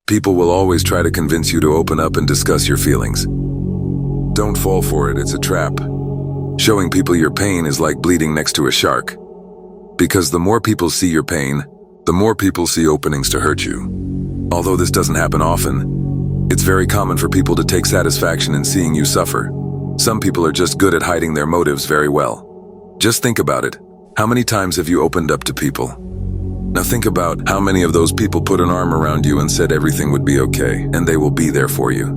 People will always try to convince you to open up and discuss your feelings. Don't fall for it, it's a trap. Showing people your pain is like bleeding next to a shark. Because the more people see your pain, the more people see openings to hurt you. Although this doesn't happen often, it's very common for people to take satisfaction in seeing you suffer. Some people are just good at hiding their motives very well. Just think about it. How many times have you opened up to people? Now think about how many of those people put an arm around you and said everything would be okay, and they will be there for you.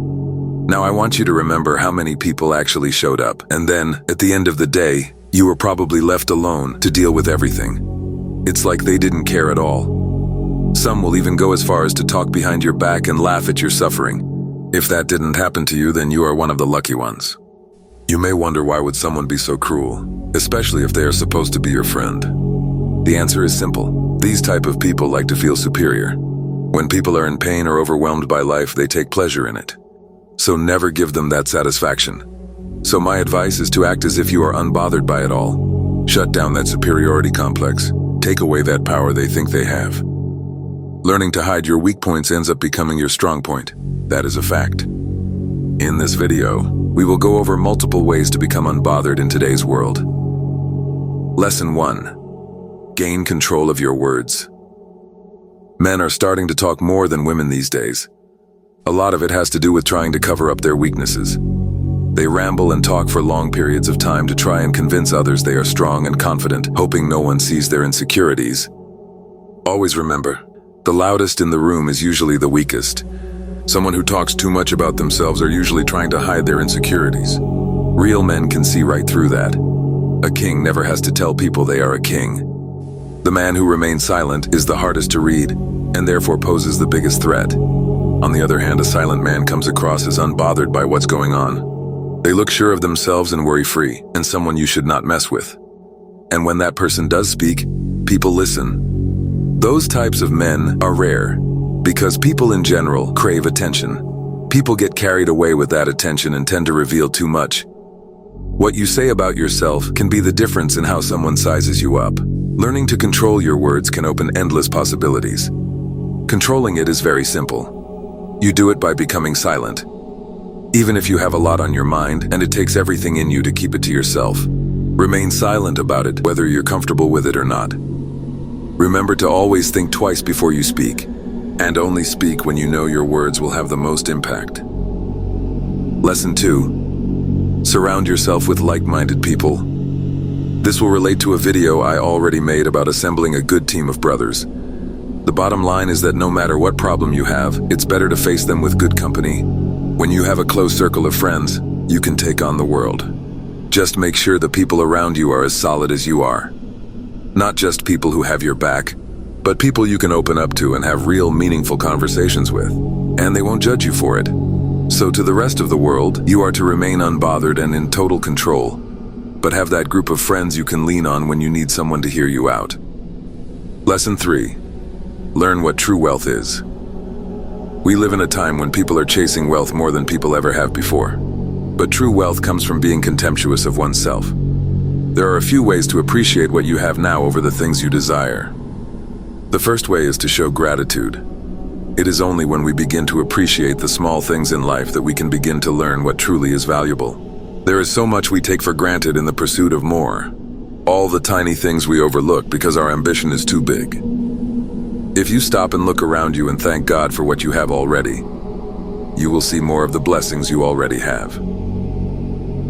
Now I want you to remember how many people actually showed up, and then, at the end of the day, you were probably left alone to deal with everything. It's like they didn't care at all. Some will even go as far as to talk behind your back and laugh at your suffering. If that didn't happen to you, then you are one of the lucky ones. You may wonder, why would someone be so cruel, especially if they are supposed to be your friend? The answer is simple. These type of people like to feel superior. When people are in pain or overwhelmed by life, they take pleasure in it. So never give them that satisfaction. So my advice is to act as if you are unbothered by it all. Shut down that superiority complex. Take away that power they think they have. Learning to hide your weak points ends up becoming your strong point. That is a fact. In this video, we will go over multiple ways to become unbothered in today's world. Lesson 1. Gain control of your words. Men are starting to talk more than women these days. A lot of it has to do with trying to cover up their weaknesses. They ramble and talk for long periods of time to try and convince others they are strong and confident, hoping no one sees their insecurities. Always remember, the loudest in the room is usually the weakest. Someone who talks too much about themselves are usually trying to hide their insecurities. Real men can see right through that. A king never has to tell people they are a king. The man who remains silent is the hardest to read, and therefore poses the biggest threat. On the other hand, a silent man comes across as unbothered by what's going on. They look sure of themselves and worry-free, and someone you should not mess with. And when that person does speak, people listen. Those types of men are rare, because people in general crave attention. People get carried away with that attention and tend to reveal too much. What you say about yourself can be the difference in how someone sizes you up. Learning to control your words can open endless possibilities. Controlling it is very simple. You do it by becoming silent. Even if you have a lot on your mind and it takes everything in you to keep it to yourself, remain silent about it, whether you're comfortable with it or not. Remember to always think twice before you speak, and only speak when you know your words will have the most impact. Lesson 2. Surround yourself with like-minded people. This will relate to a video I already made about assembling a good team of brothers. The bottom line is that no matter what problem you have, it's better to face them with good company. When you have a close circle of friends, you can take on the world. Just make sure the people around you are as solid as you are. Not just people who have your back, but people you can open up to and have real meaningful conversations with, and they won't judge you for it. So to the rest of the world, you are to remain unbothered and in total control, but have that group of friends you can lean on when you need someone to hear you out. Lesson 3. Learn what true wealth is. We live in a time when people are chasing wealth more than people ever have before. But true wealth comes from being contemptuous of oneself. There are a few ways to appreciate what you have now over the things you desire. The first way is to show gratitude. It is only when we begin to appreciate the small things in life that we can begin to learn what truly is valuable. There is so much we take for granted in the pursuit of more. All the tiny things we overlook because our ambition is too big. If you stop and look around you and thank God for what you have already, you will see more of the blessings you already have.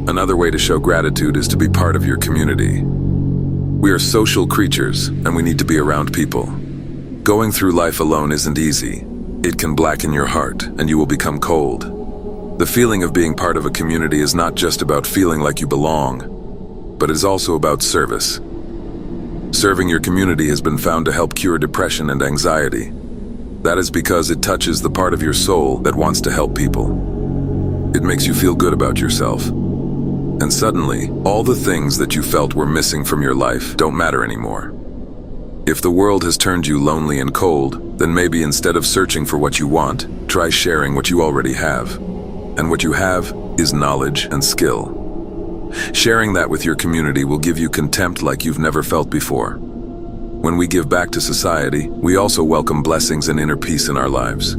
Another way to show gratitude is to be part of your community. We are social creatures, and we need to be around people. Going through life alone isn't easy. It can blacken your heart, and you will become cold. The feeling of being part of a community is not just about feeling like you belong, but it is also about service. Serving your community has been found to help cure depression and anxiety. That is because it touches the part of your soul that wants to help people. It makes you feel good about yourself. And suddenly, all the things that you felt were missing from your life don't matter anymore. If the world has turned you lonely and cold, then maybe instead of searching for what you want, try sharing what you already have. And what you have is knowledge and skill. Sharing that with your community will give you contempt like you've never felt before. When we give back to society, we also welcome blessings and inner peace in our lives.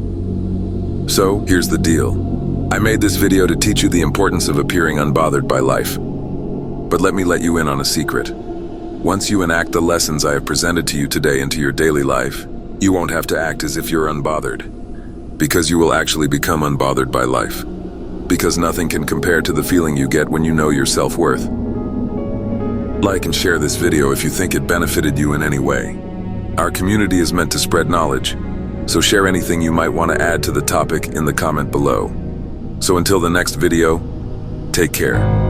So, here's the deal. I made this video to teach you the importance of appearing unbothered by life. But let me let you in on a secret. Once you enact the lessons I have presented to you today into your daily life, you won't have to act as if you're unbothered. Because you will actually become unbothered by life. Because nothing can compare to the feeling you get when you know your self-worth. Like and share this video if you think it benefited you in any way. Our community is meant to spread knowledge, so share anything you might want to add to the topic in the comment below. So until the next video, take care.